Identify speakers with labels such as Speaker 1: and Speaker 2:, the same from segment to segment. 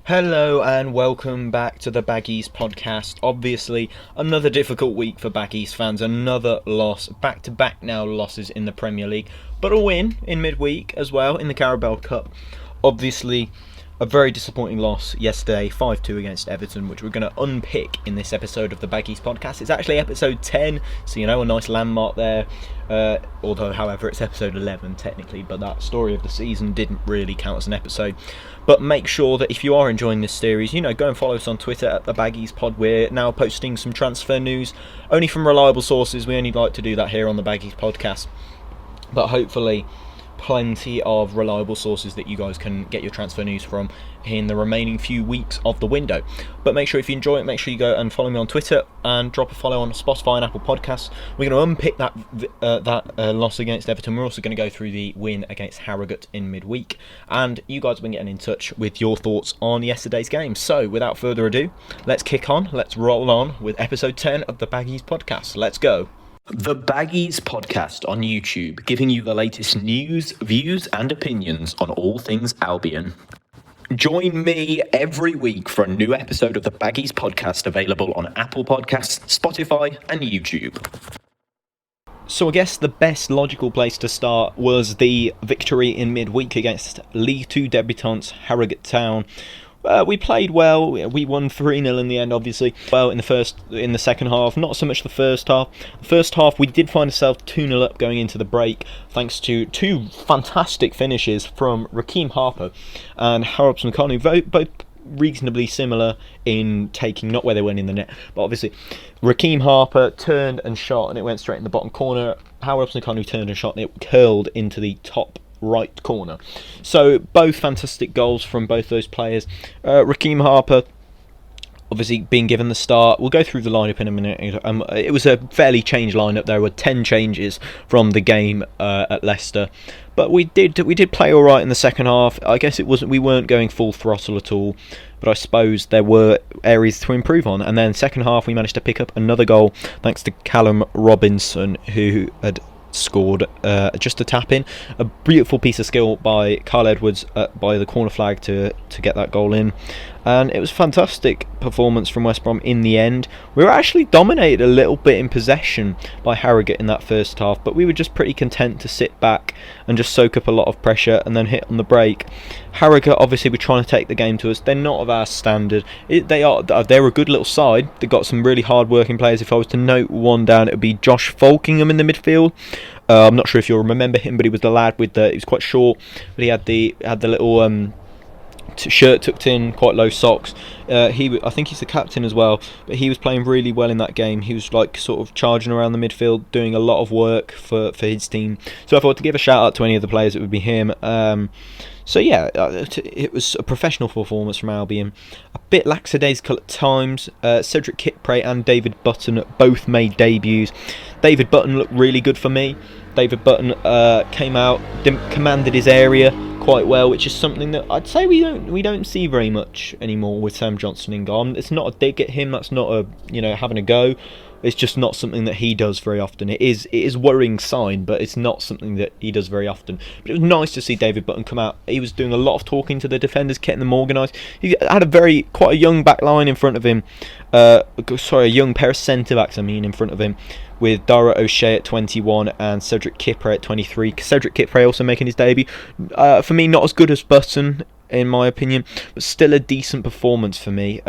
Speaker 1: Hello and welcome back to the Baggies Podcast. Obviously, another difficult week for Baggies fans. Another loss, back-to-back now losses in the Premier League, but a win in midweek as well in the Carabao Cup. Obviously, a very disappointing loss yesterday, 5-2 against Everton, which we're going to unpick in this episode of the Baggies Podcast. It's actually episode 10, so a nice landmark there. However, it's episode 11 technically, but that story of the season didn't really count as an episode. But make sure that if you are enjoying this series, go and follow us on Twitter at the Baggies Pod. We're now posting some transfer news, only from reliable sources. We only like to do that here on the Baggies Podcast, but hopefully plenty of reliable sources that you guys can get your transfer news from in the remaining few weeks of the window. But make sure if you enjoy it, make sure you go and follow me on Twitter and drop a follow on Spotify and Apple Podcasts. We're going to unpick that loss against Everton. We're also going to go through the win against Harrogate in midweek, and you guys have been getting in touch with your thoughts on yesterday's game. So without further ado, let's kick on, let's roll on with episode 10 of the Baggies Podcast. Let's go. The Baggies Podcast on YouTube, giving you the latest news, views and opinions on all things Albion. Join me every week for a new episode of the Baggies Podcast, available on Apple Podcasts, Spotify and YouTube. So I guess the best logical place to start was the victory in midweek against League 2 debutants Harrogate Town. We played well. We won 3-0 in the end, obviously. Well, in the second half, not so much the first half. The first half, we did find ourselves 2-0 up going into the break, thanks to two fantastic finishes from Raheem Harper and Harold McConnell, both reasonably similar in taking, not where they went in the net, but obviously Raheem Harper turned and shot and it went straight in the bottom corner. Harold McConnell turned and shot and it curled into the top right corner. So both fantastic goals from both those players. Raheem Harper obviously being given the start. We'll go through the lineup in a minute. It was a fairly changed lineup. There were 10 changes from the game at Leicester, but we did play all right in the second half. I guess we weren't going full throttle at all, but I suppose there were areas to improve on. And then second half we managed to pick up another goal thanks to Callum Robinson, who had scored just a tap in. A beautiful piece of skill by Carl Edwards by the corner flag to get that goal in, and it was a fantastic performance from West Brom in the end. We were actually dominated a little bit in possession by Harrogate in that first half, but we were just pretty content to sit back and just soak up a lot of pressure and then hit on the break. Harrogate obviously were trying to take the game to us. They're not of our standard. They're a good little side. They've got some really hard working players. If I was to note one down, it would be Josh Folkingham in the midfield. I'm not sure if you'll remember him, but he was the lad with he was quite short, but he had the little shirt tucked in, quite low socks. I think he's the captain as well, but he was playing really well in that game. He was sort of charging around the midfield, doing a lot of work for his team. So if I were to give a shout out to any of the players, it would be him. It was a professional performance from Albion. A bit lackadaisical at times. Cedric Kitpray and David Button both made debuts. David Button looked really good for me. David Button came out, commanded his area quite well, which is something that I'd say we don't see very much anymore with Sam Johnson in goal. It's not a dig at him. That's not having a go. It's just not something that he does very often. It is worrying sign, but it's not something that he does very often. But it was nice to see David Button come out. He was doing a lot of talking to the defenders, getting them organised. He had quite a young back line in front of him. A young pair of centre backs in front of him, with Dara O'Shea at 21 and Cedric Kitpray at 23. Cedric Kitpray also making his debut. For me, not as good as Button in my opinion, but still a decent performance for me.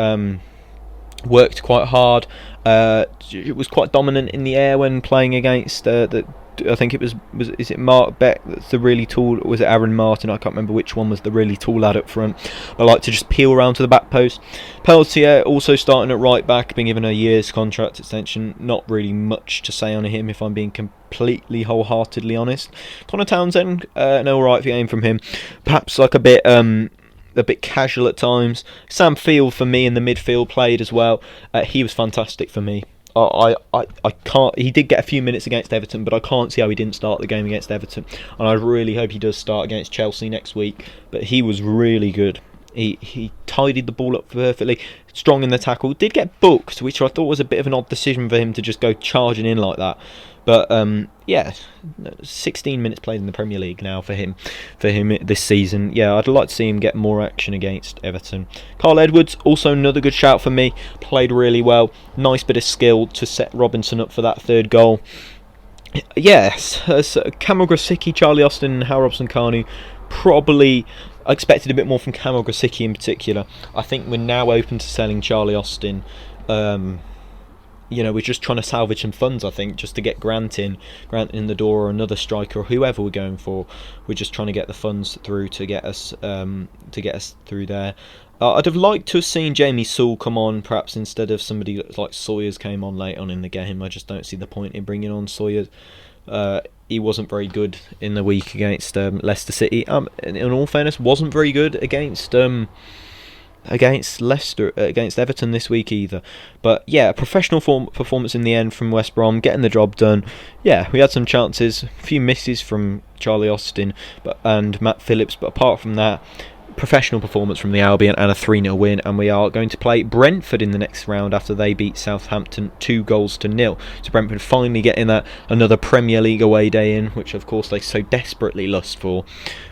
Speaker 1: Worked quite hard. It was quite dominant in the air when playing against I think it was is it Mark Beck that's the really tall, or was it Aaron Martin? I can't remember which one was the really tall lad up front. I like to just peel around to the back post. Peltier also starting at right back, being given a year's contract extension. Not really much to say on him if I'm being completely wholeheartedly honest. Connor Townsend, an alright game from him. Perhaps a bit casual at times. Sam Field for me in the midfield played as well. He was fantastic for me. I can't. He did get a few minutes against Everton, but I can't see how he didn't start the game against Everton. And I really hope he does start against Chelsea next week. But he was really good. He tidied the ball up perfectly, strong in the tackle. Did get booked, which I thought was a bit of an odd decision for him to just go charging in like that. But 16 minutes played in the Premier League now for him this season. Yeah, I'd like to see him get more action against Everton. Carl Edwards, also another good shout for me. Played really well. Nice bit of skill to set Robinson up for that third goal. Yes, Kamil Grosicki, Charlie Austin and Hal Robson-Kanu, probably I expected a bit more from Kamil Grosicki in particular. I think we're now open to selling Charlie Austin. We're just trying to salvage some funds, I think, just to get Grant in the door, or another striker, or whoever we're going for. We're just trying to get the funds through to get us through there. I'd have liked to have seen Jamie Sewell come on, perhaps instead of somebody like Sawyers came on late on in the game. I just don't see the point in bringing on Sawyers. He wasn't very good in the week against Leicester City. In all fairness, wasn't very good against Everton this week either. But yeah, a professional performance in the end from West Brom, getting the job done. Yeah, we had some chances, a few misses from Charlie Austin and Matt Phillips, but apart from that, professional performance from the Albion and a 3-0 win, and we are going to play Brentford in the next round after they beat Southampton 2-0. So Brentford finally getting that another Premier League away day in, which of course they so desperately lust for.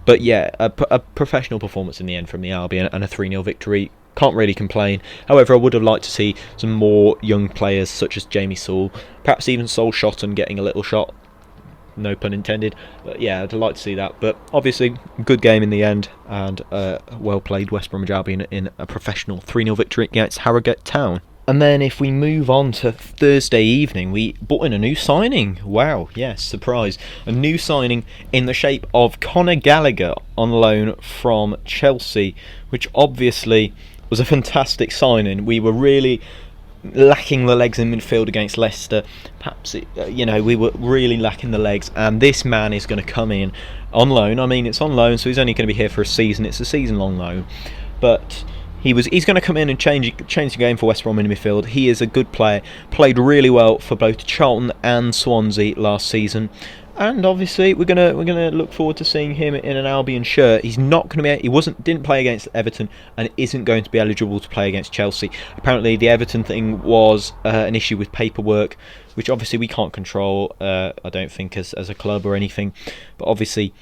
Speaker 1: But yeah, a professional performance in the end from the Albion and a 3-0 victory. Can't really complain. However, I would have liked to see some more young players such as Jamie Sewell, perhaps even Sol Shotton getting a little shot. No pun intended. But yeah, I'd like to see that. But obviously, good game in the end, and well played West Bromwich Albion in a professional 3-0 victory against Harrogate Town. And then if we move on to Thursday evening, we brought in a new signing. Wow, yes, surprise. A new signing in the shape of Conor Gallagher on loan from Chelsea, which obviously was a fantastic signing. We were really lacking the legs in midfield against Leicester. Perhaps we were really lacking the legs, and this man is going to come in on loan. I mean, it's on loan, so he's only going to be here for a season. It's a season-long loan, but he's going to come in and change the game for West Brom in midfield. He is a good player. Played really well for both Charlton and Swansea last season. And obviously, we're gonna look forward to seeing him in an Albion shirt. He's not going to be. Didn't play against Everton, and isn't going to be eligible to play against Chelsea. Apparently, the Everton thing was an issue with paperwork, which obviously we can't control. I don't think as a club or anything, but obviously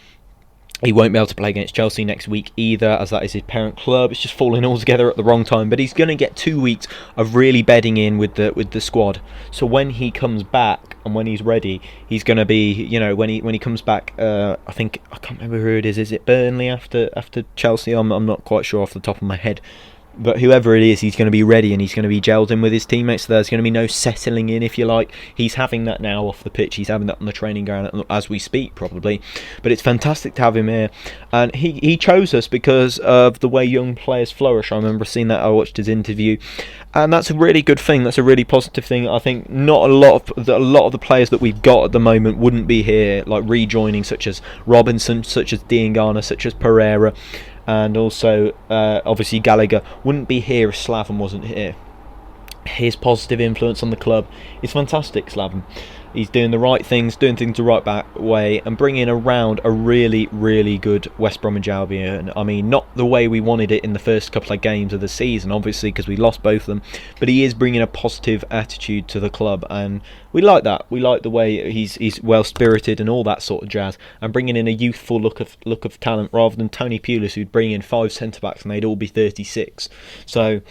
Speaker 1: he won't be able to play against Chelsea next week either, as that is his parent club. It's just falling all together at the wrong time. But he's going to get 2 weeks of really bedding in with the squad. So when he comes back and when he's ready, he's going to be, when he comes back. I can't remember who it is. Is it Burnley after Chelsea? I'm not quite sure off the top of my head. But whoever it is, he's going to be ready and he's going to be gelled in with his teammates. So there's going to be no settling in, if you like. He's having that now off the pitch. He's having that on the training ground as we speak, probably. But it's fantastic to have him here. And he chose us because of the way young players flourish. I remember seeing that. I watched his interview. And that's a really good thing. That's a really positive thing. I think not a lot of the players that we've got at the moment wouldn't be here, like rejoining, such as Robinson, such as Diangana, such as Pereira. And also, obviously, Gallagher wouldn't be here if Slaven wasn't here. His positive influence on the club is fantastic, Slaven. He's doing the right things, doing things the right back way, and bringing around a really, really good West Bromwich Albion. I mean, not the way we wanted it in the first couple of games of the season, obviously, because we lost both of them. But he is bringing a positive attitude to the club, and we like that. We like the way he's well-spirited and all that sort of jazz, and bringing in a youthful look of talent rather than Tony Pulis, who'd bring in 5 centre-backs and they'd all be 36. So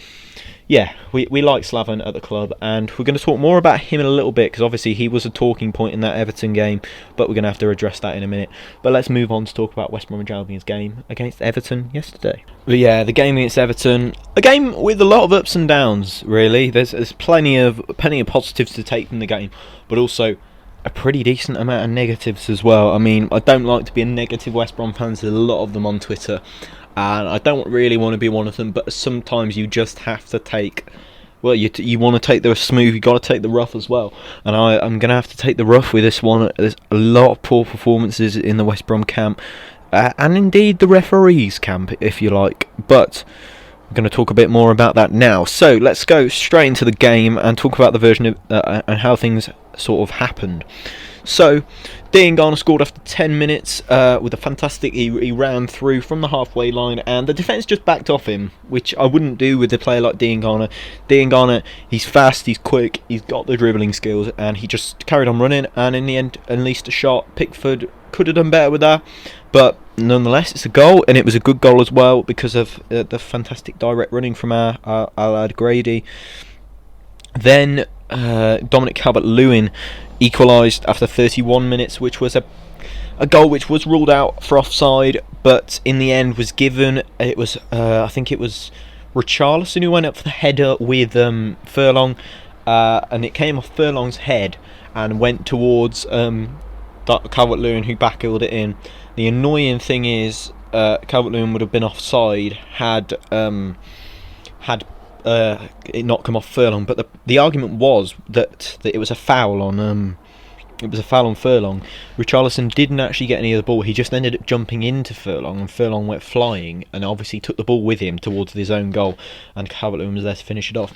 Speaker 1: yeah, we like Slaven at the club, and we're going to talk more about him in a little bit, because obviously he was a talking point in that Everton game, but we're going to have to address that in a minute. But let's move on to talk about West Bromwich Albion's game against Everton yesterday. But yeah, the game against Everton, a game with a lot of ups and downs, really. There's plenty of positives to take from the game, but also a pretty decent amount of negatives as well. I mean, I don't like to be a negative West Brom fan. There's a lot of them on Twitter, and I don't really want to be one of them, but sometimes you just have to take, well, you want to take the smooth, you got to take the rough as well, and I'm going to have to take the rough with this one. There's a lot of poor performances in the West Brom camp, and indeed the referees camp, if you like, but I'm going to talk a bit more about that now. So let's go straight into the game and talk about the version of and how things sort of happened. So Diangana scored after 10 minutes with a fantastic. He ran through from the halfway line, and the defence just backed off him, which I wouldn't do with a player like Diangana. Diangana, he's fast, he's quick, he's got the dribbling skills, and he just carried on running. And in the end, unleashed a shot. Pickford could have done better with that, but nonetheless, it's a goal, and it was a good goal as well because of the fantastic direct running from our lad Grady. Then Dominic Calvert-Lewin equalised after 31 minutes, which was a goal which was ruled out for offside, but in the end was given. It was I think it was Richarlison who went up for the header with Furlong, and it came off Furlong's head and went towards Calvert-Lewin, who backhilled it in. The annoying thing is Calvert-Lewin would have been offside had it not come off Furlong, but the argument was that it was a foul on Furlong. Richarlison didn't actually get any of the ball. He just ended up jumping into Furlong, and Furlong went flying and obviously took the ball with him towards his own goal, and Calvert-Lewin was there to finish it off.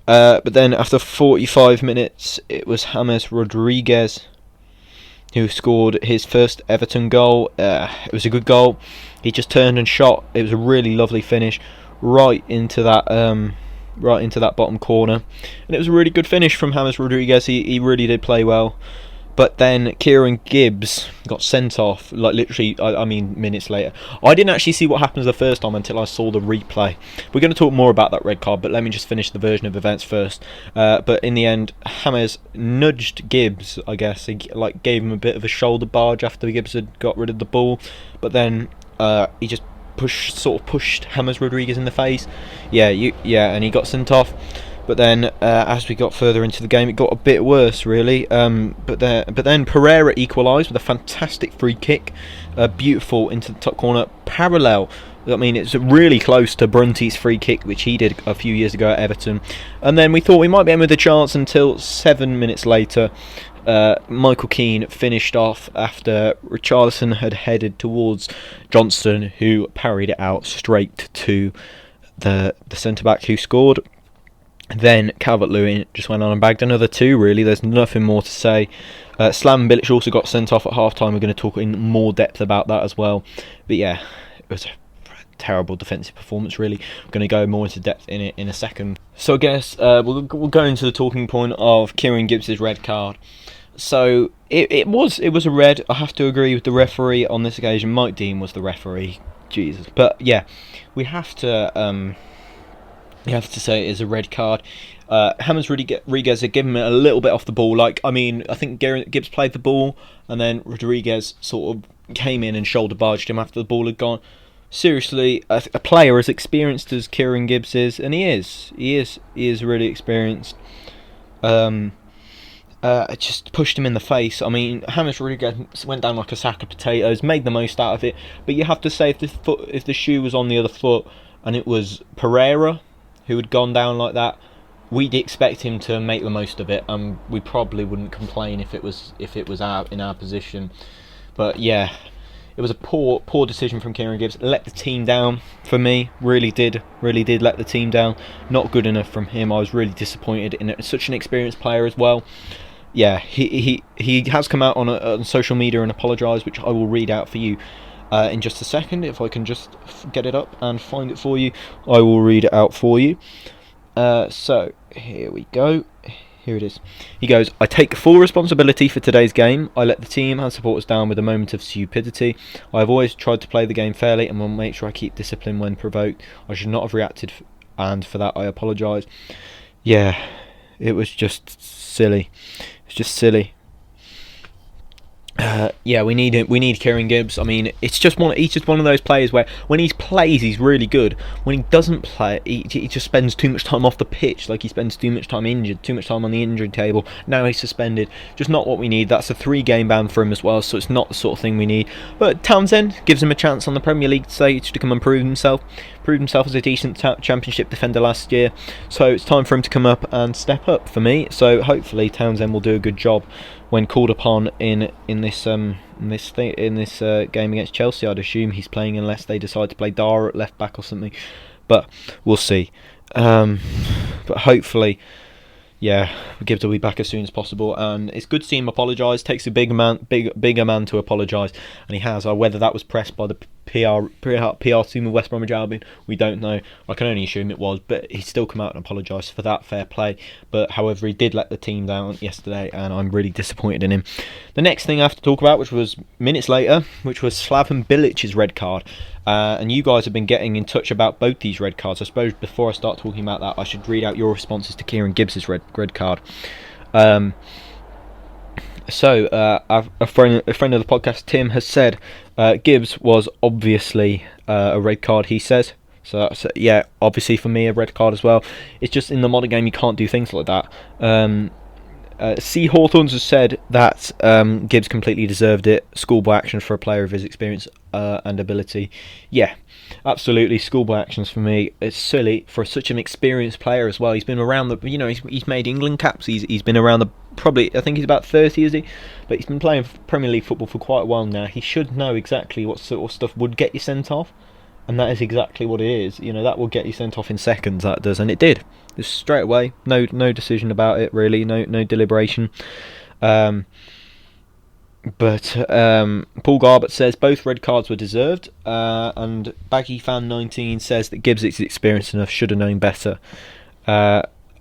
Speaker 1: But then after 45 minutes, it was James Rodriguez who scored his first Everton goal. It was a good goal. He just turned and shot. It was a really lovely finish right into that bottom corner, and it was a really good finish from James Rodriguez. He really did play well. But then Kieran Gibbs got sent off, like literally, I mean, minutes later. I didn't actually see what happened the first time until I saw the replay. We're going to talk more about that red card, but let me just finish the version of events first. But in the end, James nudged Gibbs, I guess. He gave him a bit of a shoulder barge after Gibbs had got rid of the ball. But then he just pushed James Rodriguez in the face. And he got sent off. But then, as we got further into the game, it got a bit worse, really. But then Pereira equalised with a fantastic free kick, beautiful into the top corner, parallel. I mean, it's really close to Brunty's free kick, which he did a few years ago at Everton. And then we thought we might be in with a chance until 7 minutes later. Michael Keane finished off after Richarlison had headed towards Johnston, who parried it out straight to the centre-back who scored. Then Calvert-Lewin just went on and bagged another two, really. There's nothing more to say. Slaven Bilic also got sent off at half-time. We're going to talk in more depth about that as well. But yeah, it was a terrible defensive performance, really. I'm going to go more into depth in it in a second. So I guess we'll go into the talking point of Kieran Gibbs' red card. So it was a red. I have to agree with the referee on this occasion. Mike Dean was the referee. Jesus. But yeah, we have to... You have to say it is a red card. James Rodriguez had given him a little bit off the ball. I think Gibbs played the ball, and then Rodriguez sort of came in and shoulder barged him after the ball had gone. Seriously, a player as experienced as Kieran Gibbs is, and he is really experienced. Just pushed him in the face. I mean, James Rodriguez went down like a sack of potatoes, made the most out of it. But you have to say, if the shoe was on the other foot, and it was Pereira who had gone down like that, we'd expect him to make the most of it, and we probably wouldn't complain if it was in our position. But yeah, it was a poor decision from Kieran Gibbs. Let the team down for me. Really did let the team down. Not good enough from him. I was really disappointed in such an experienced player as well. Yeah, he has come out on social media and apologised, which I will read out for you in just a second. If I can just get it up and find it for you, I will read it out for you. So here we go. Here it is. He goes, "I take full responsibility for today's game. I let the team and supporters down with a moment of stupidity. I have always tried to play the game fairly and will make sure I keep discipline when provoked. I should not have reacted, and for that I apologise." Yeah, it was just silly. It's just silly. Yeah, we need Kieran Gibbs. I mean, he's just one of those players where when he plays, he's really good. When he doesn't play, he just spends too much time off the pitch. Like, he spends too much time injured, too much time on the injury table. Now he's suspended. Just not what we need. That's a 3-game ban for him as well, so it's not the sort of thing we need. But Townsend gives him a chance on the Premier League stage to come and prove himself. Proved himself as a decent Championship defender last year. So it's time for him to come up and step up for me. So hopefully Townsend will do a good job when called upon in this game against Chelsea. I'd assume he's playing unless they decide to play Dara at left back or something, but we'll see. But hopefully yeah, Gibbs will be back as soon as possible, and it's good to see him apologise. Takes a bigger man to apologise, and he has. Whether that was pressed by the PR team of West Bromwich Albion, we don't know. I can only assume it was, but he's still come out and apologised for that. Fair play. But however, he did let the team down yesterday, and I'm really disappointed in him. The next thing I have to talk about, which was minutes later, which was Slaven Bilic's red card. And you guys have been getting in touch about both these red cards. I suppose before I start talking about that, I should read out your responses to Kieran Gibbs' red card. A friend of the podcast, Tim, has said Gibbs was obviously a red card, he says. So yeah, obviously for me a red card as well. It's just in the modern game you can't do things like that. C. Hawthorns has said that Gibbs completely deserved it. Schoolboy actions for a player of his experience and ability. Yeah, absolutely. Schoolboy actions for me. It's silly for such an experienced player as well. He's been around the, he's made England caps. He's been around the, probably, I think he's about 30, is he? But he's been playing Premier League football for quite a while now. He should know exactly what sort of stuff would get you sent off. And that is exactly what it is. That will get you sent off in seconds, that does, and it did. Just straight away, no decision about it really, no deliberation. But Paul Garbett says both red cards were deserved, and Baggy Fan 19 says that Gibbs is experienced enough, should have known better.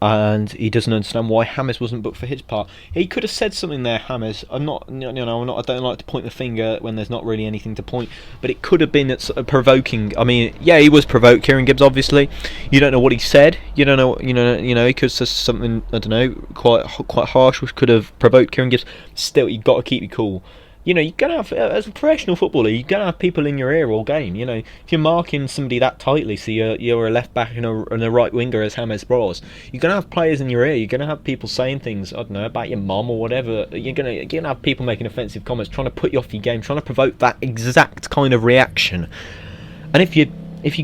Speaker 1: And he doesn't understand why Hammers wasn't booked for his part. He could have said something there, Hammers. I don't like to point the finger when there's not really anything to point, but it could have been provoking. I mean, yeah, he was provoked, Kieran Gibbs. Obviously, you don't know what he said. You don't know, he could have said something, I don't know, quite harsh, which could have provoked Kieran Gibbs. Still, you've got to keep your cool. You're gonna have, as a professional footballer, you're gonna have people in your ear all game. If you're marking somebody that tightly, so you're a left back and a right winger as James Bros, you're gonna have players in your ear. You're gonna have people saying things, I don't know, about your mum or whatever. You're gonna have people making offensive comments, trying to put you off your game, trying to provoke that exact kind of reaction. And if you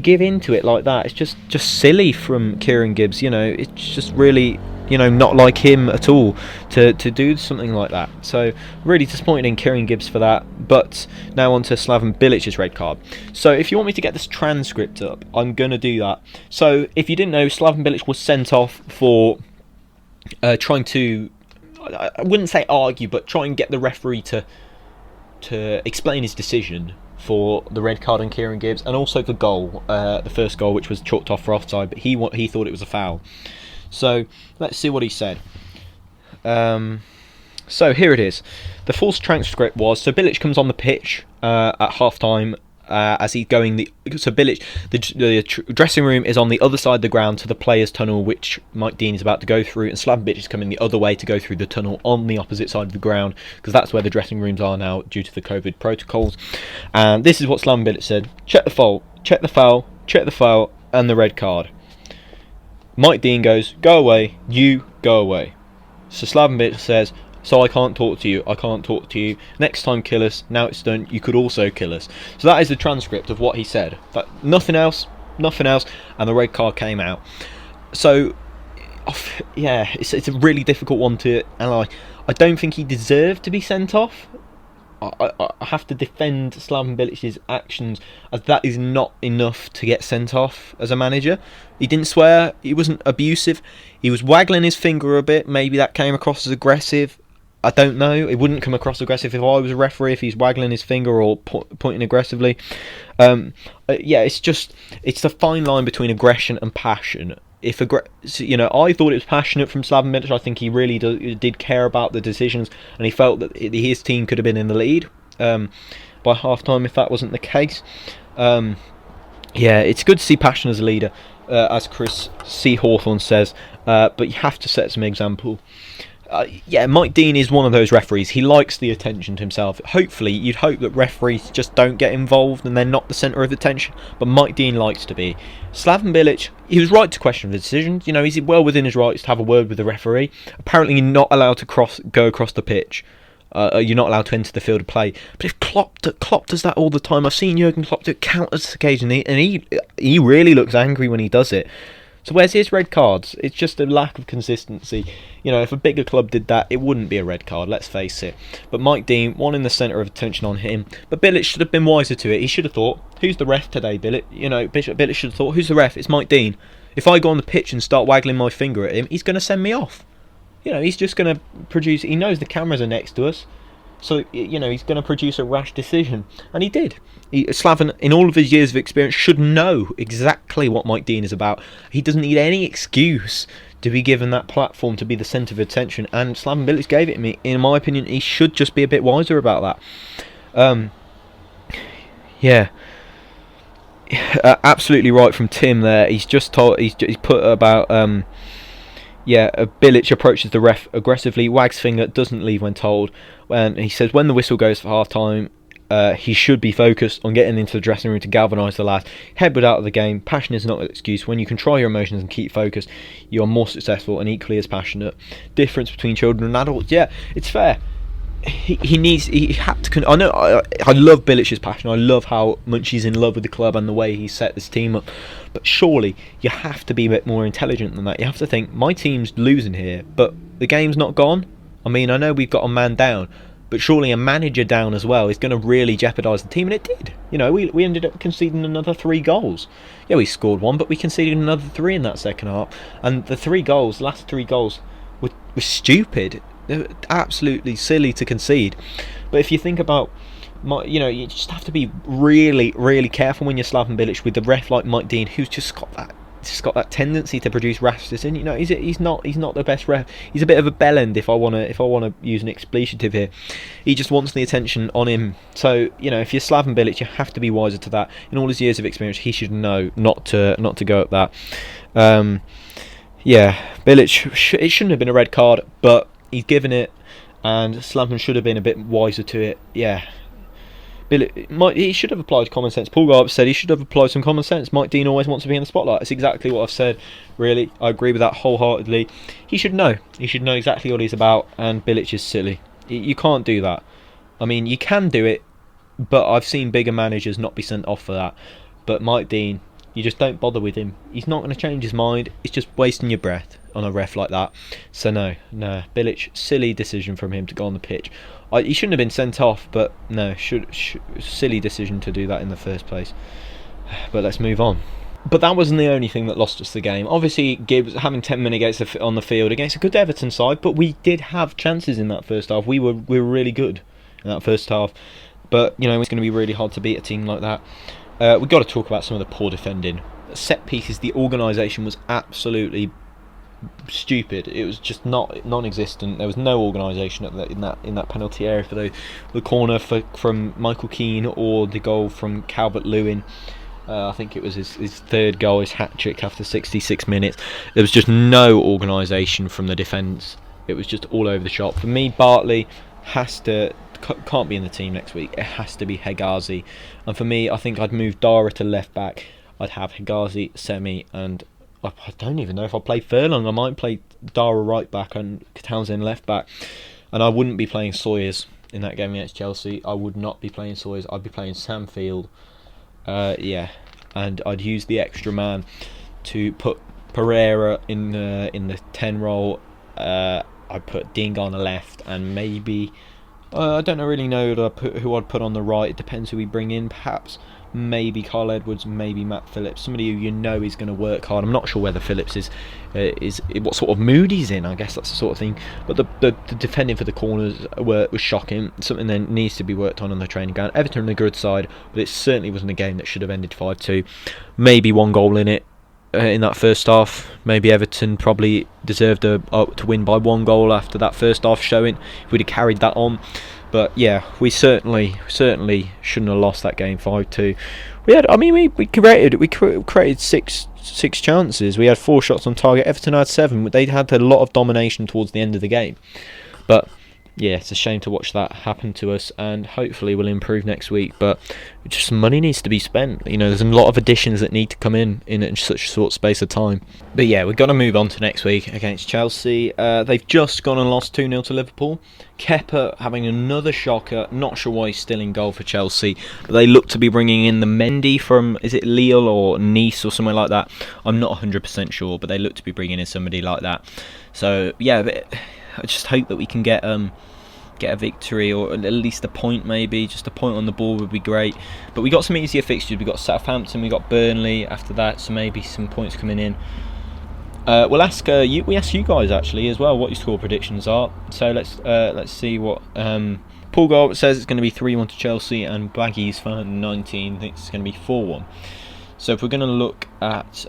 Speaker 1: give into it like that, it's just silly from Kieran Gibbs. It's just really, not like him at all to do something like that. So really disappointed in Kieran Gibbs for that. But now on to Slaven Bilic's red card. So if you want me to get this transcript up, I'm going to do that. So if you didn't know, Slaven Bilic was sent off for trying to, I wouldn't say argue, but try and get the referee to explain his decision for the red card on Kieran Gibbs, and also the goal, the first goal, which was chalked off for offside, but he thought it was a foul. So let's see what he said. So here it is. The full transcript was, so Bilic comes on the pitch at half time as he's going Bilic, the dressing room is on the other side of the ground to the players' tunnel, which Mike Dean is about to go through, and Slaven Bilic is coming the other way to go through the tunnel on the opposite side of the ground, because that's where the dressing rooms are now due to the COVID protocols. And this is what Slaven Bilic said: check the foul, and the red card. Mike Dean goes, go away, you go away. So Slaven Bilic says, so I can't talk to you, next time kill us, now it's done, you could also kill us. So that is the transcript of what he said, but nothing else, and the red card came out. So yeah, it's a really difficult one to analyse. I don't think he deserved to be sent off. I have to defend Slaven Bilic's actions, as that is not enough to get sent off as a manager. He didn't swear, he wasn't abusive, he was waggling his finger a bit, maybe that came across as aggressive. I don't know, it wouldn't come across aggressive if I was a referee, if he's waggling his finger or pointing aggressively. Yeah, it's the fine line between aggression and passion. I thought it was passionate from Slaven Bilic. I think he really did care about the decisions, and he felt that his team could have been in the lead by half time if that wasn't the case. Yeah, it's good to see passion as a leader, as Chris C. Hawthorne says, but you have to set some example. Yeah, Mike Dean is one of those referees. He likes the attention to himself. Hopefully, you'd hope that referees just don't get involved and they're not the centre of attention. But Mike Dean likes to be. Slaven Bilic, he was right to question the decisions. He's well within his rights to have a word with the referee. Apparently, you're not allowed to go across the pitch. You're not allowed to enter the field of play. But if Klopp does that all the time, I've seen Jurgen Klopp do it countless occasions, and he really looks angry when he does it. So where's his red cards? It's just a lack of consistency. If a bigger club did that, it wouldn't be a red card, let's face it. But Mike Dean, wanting the centre of attention on him. But Bilic should have been wiser to it. He should have thought, who's the ref today, Bilic? Bilic should have thought, who's the ref? It's Mike Dean. If I go on the pitch and start waggling my finger at him, he's going to send me off. he's just going to produce. He knows the cameras are next to us, so he's going to produce a rash decision, and he did. Slaven, in all of his years of experience, should know exactly what Mike Dean is about. He doesn't need any excuse to be given that platform to be the centre of attention, and Slaven Bilic gave it to me. In my opinion, he should just be a bit wiser about that. Absolutely right from Tim there. He's just told. He's put about Bilic approaches the ref aggressively, wags finger, doesn't leave when told. When he says when the whistle goes for half time, he should be focused on getting into the dressing room to galvanise the lads. Headbutt out of the game. Passion is not an excuse. When you control your emotions and keep focused, you are more successful and equally as passionate. Difference between children and adults. Yeah, it's fair. He had to. I know. I love Bilic's passion. I love how much he's in love with the club and the way he set this team up. But surely you have to be a bit more intelligent than that. You have to think, my team's losing here, but the game's not gone. I mean, I know we've got a man down, but surely a manager down as well is going to really jeopardise the team, and it did. We ended up conceding another 3 goals. Yeah, we scored 1, but we conceded another 3 in that second half, and the last 3 goals were stupid. They're absolutely silly to concede. But if you think about, you just have to be really, really careful when you're Slaven Bilic with the ref like Mike Dean, who's just got that tendency to produce rash decisions. He's not the best ref. He's a bit of a bellend, if I want to use an expletive here. He just wants the attention on him. So if you're Slaven Bilic, you have to be wiser to that. In all his years of experience, he should know not to go at that. Bilic, it shouldn't have been a red card, but he's given it, and Slaven should have been a bit wiser to it. Yeah, he should have applied common sense. Paul Garb said he should have applied some common sense. Mike Dean always wants to be in the spotlight. It's exactly what I've said, really. I agree with that wholeheartedly. He should know. He should know exactly what he's about, and Bilic is silly. You can't do that. I mean, you can do it, but I've seen bigger managers not be sent off for that. But Mike Dean, you just don't bother with him. He's not going to change his mind. It's just wasting your breath on a ref like that. So no, Bilic, silly decision from him to go on the pitch. He shouldn't have been sent off, but no, silly decision to do that in the first place. But let's move on. But that wasn't the only thing that lost us the game. Obviously, Gibbs having 10 minutes on the field against a good Everton side, but we did have chances in that first half. We were really good in that first half. But it's going to be really hard to beat a team like that. We've got to talk about some of the poor defending. Set pieces, the organisation was absolutely stupid. It was just non-existent. There was no organisation in that penalty area for the corner from Michael Keane, or the goal from Calvert-Lewin. I think it was his 3rd goal, his hat-trick after 66 minutes. There was just no organisation from the defence. It was just all over the shop. For me, Bartley can't be in the team next week. It has to be Hegazi. And for me, I think I'd move Dara to left back. I'd have Hegazi, Semi, and I don't even know if I'll play Furlong. I might play Dara right back and Townsend left back. And I wouldn't be playing Sawyers in that game against Chelsea. I would not be playing Sawyers. I'd be playing Sam Field. And I'd use the extra man to put Pereira in the 10 role. I'd put Ding on the left, and maybe I don't really know who I'd put on the right. It depends who we bring in. Perhaps maybe Carl Edwards, maybe Matt Phillips, somebody who is going to work hard. I'm not sure whether Phillips is what sort of mood he's in. I guess that's the sort of thing. But the defending for the corners was shocking. Something that needs to be worked on the training ground. Everton on the good side, but it certainly wasn't a game that should have ended 5-2. Maybe 1 goal in it in that first half. Maybe Everton probably deserved to win by 1 goal after that first half showing, if we'd have carried that on. But yeah, we certainly shouldn't have lost that game 5-2. We created six chances. We had 4 shots on target. Everton had 7. They had a lot of domination towards the end of the game. But yeah, it's a shame to watch that happen to us, and hopefully we'll improve next week. But just money needs to be spent. There's a lot of additions that need to come in such a short space of time. But yeah, we've got to move on to next week against Chelsea. They've just gone and lost 2-0 to Liverpool. Kepa having another shocker. Not sure why he's still in goal for Chelsea, but they look to be bringing in the Mendy from, is it Lille or Nice or somewhere like that? I'm not 100% sure, but they look to be bringing in somebody like that. So yeah, I just hope that we can get a victory, or at least a point. Maybe just a point on the ball would be great. But we got some easier fixtures. We got Southampton, we got Burnley after that, so maybe some points coming in. We'll ask we ask you guys actually as well what your score predictions are. So let's see what Paul Gold says it's going to be 3-1 to Chelsea, and Baggies fan 19 thinks it's going to be 4-1. So if we're going to look at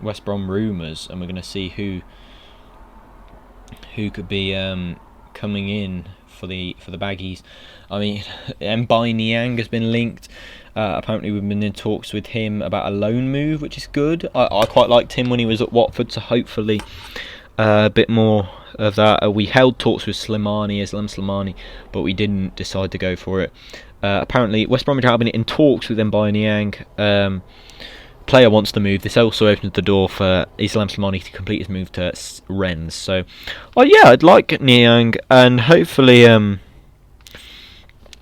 Speaker 1: West Brom rumours, and we're going to see who could be coming in for the Baggies. I mean, Mbai Niang has been linked. Apparently we've been in talks with him about a loan move, which is good. I quite liked him when he was at Watford, so hopefully a bit more of that. We held talks with Islam Slimani, but we didn't decide to go for it. Apparently West Bromwich have been in talks with Mbai Niang. Player wants to move. This also opens the door for Islam Slimani to complete his move to Rennes. So, I'd like Niang, and hopefully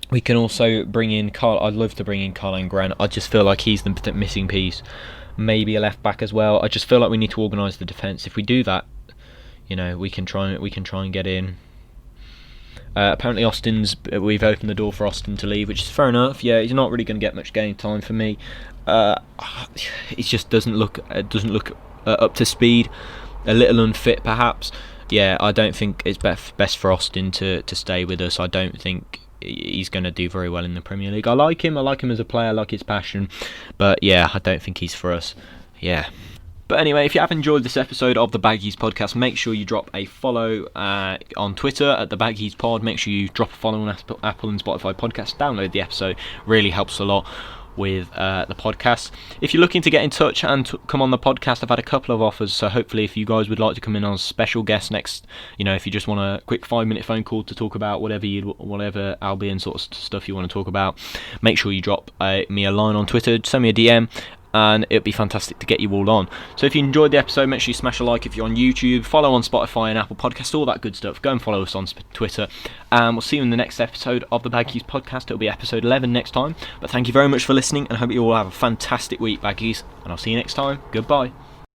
Speaker 1: we can also bring in Carl. I'd love to bring in Carl Grant. I just feel like he's the missing piece. Maybe a left back as well. I just feel like we need to organise the defence. If we do that, we can try and get in. Apparently we've opened the door for Austin to leave, which is fair enough. Yeah, he's not really going to get much game time for me. It just doesn't look up to speed. A little unfit, perhaps. Yeah, I don't think it's best for Austin to stay with us. I don't think he's going to do very well in the Premier League. I like him as a player, I like his passion, but yeah, I don't think he's for us. Yeah. But anyway, if you have enjoyed this episode of the Baggies Podcast, make sure you drop a follow on Twitter at the Baggies Pod. Make sure you drop a follow on Apple and Spotify Podcasts. Download the episode. Really helps a lot with the podcast. If you're looking to get in touch and come on the podcast, I've had a couple of offers, so hopefully if you guys would like to come in as special guest next, if you just want a quick 5-minute phone call to talk about whatever Albion sort of stuff you want to talk about, make sure you drop me a line on Twitter, send me a DM, and it'd be fantastic to get you all on. So if you enjoyed the episode, make sure you smash a like if you're on YouTube, follow on Spotify and Apple Podcasts, all that good stuff. Go and follow us on Twitter, and we'll see you in the next episode of the Baggies Podcast. It'll be episode 11 next time. But thank you very much for listening, and I hope you all have a fantastic week, Baggies, and I'll see you next time. Goodbye.